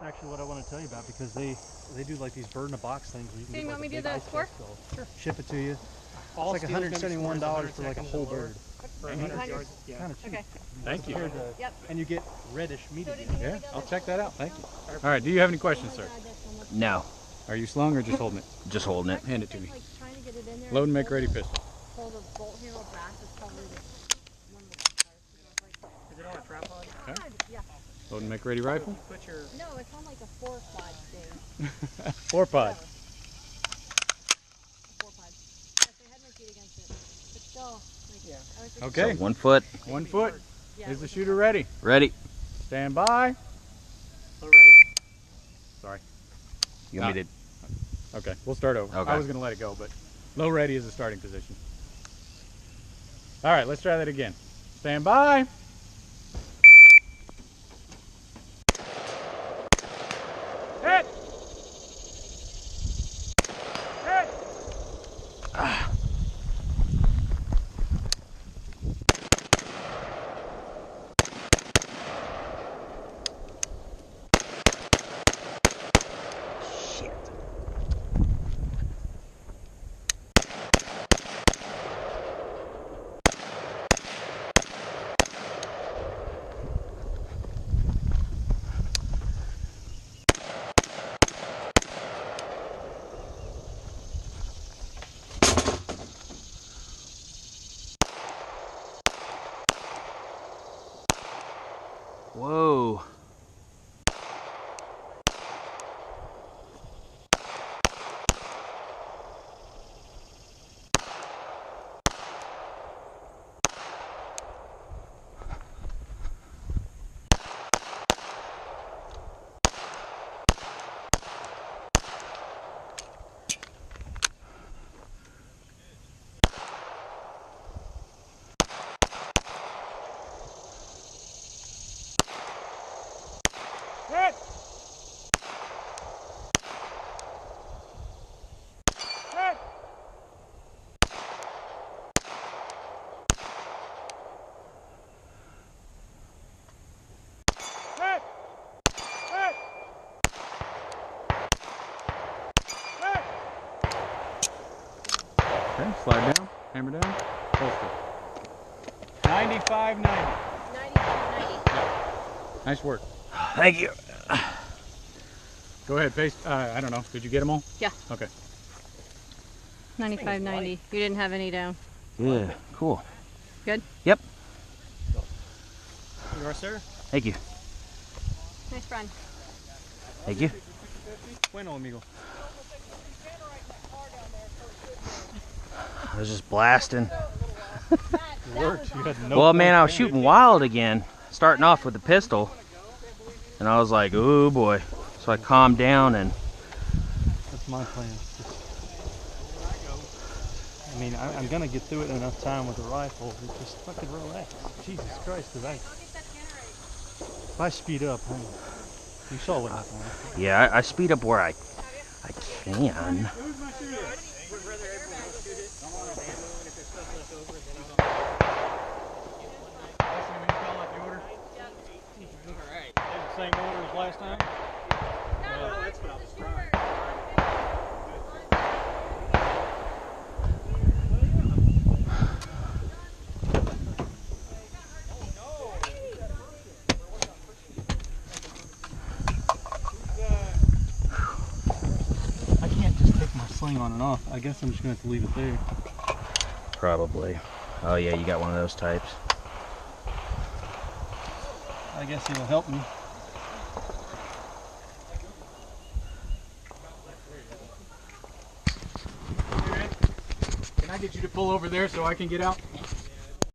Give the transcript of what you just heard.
actually what I want to tell you about, because they do like these bird in a box things where you can So you get want like me a to do big the score? Sure. Ship it to you. All it's like $171 for like a whole bird. For 100 yards. Yeah. Kind of cheap. Okay. Thank you. Yep. And you get reddish meat. So Yeah, I'll check that out. Thank you. All right, do you have any questions, sir? No, Are you slung or just holding it? just holding it. Hand it to me. Like trying to get it in there. Load and make ready pistol. Pull the bolt handle back is probably one of the best parts. Is it on a tripod? Okay. Yeah. Load and make ready rifle. Put your... No, it's on like a 4-pod thing. 4-pod. 4-pod. Yes, I had my feet against it. But still, like, Yeah. I was just Okay. So 1 foot. 1 foot. yeah, Is it the was shooter ready? Ready. Stand by. Low ready. Sorry. You want me to? Okay, we'll start over. Okay. I was going to let it go, but low ready is the starting position. All right, let's try that again. Stand by. Hit! Hit! Shit. Whoa. Hit! Hit! Hit! Hit! Hit! Okay, slide down, hammer down, holster. 95-90. 95-90. Nice work. Thank you. Go ahead, paste. I don't know. Did you get them all? Yeah. Okay. 95-90. You didn't have any down. Yeah, cool. Good? Yep. You are, sir? Thank you. Nice run. Thank you. Bueno, amigo. I was just blasting. It worked. You had no Well, man, point I was in shooting wild again, starting off with the pistol, and I was like, oh boy. So I calmed down and That's my plan. I mean, I'm gonna get through it in enough time with the rifle. Just fucking relax. Jesus Christ, because if I speed up, you saw what happened. yeah, I speed up where I can. Who's my shooter? Would rather everyone else shoot it. Don't want to ammo, and if there's stuff left over, then Alright. The same order as last time? No, that's what I was trying. I can't just take my sling on and off. I guess I'm just gonna have to leave it there. Probably. Oh yeah, you got one of those types. I guess it'll help me. Can I get you to pull over there so I can get out?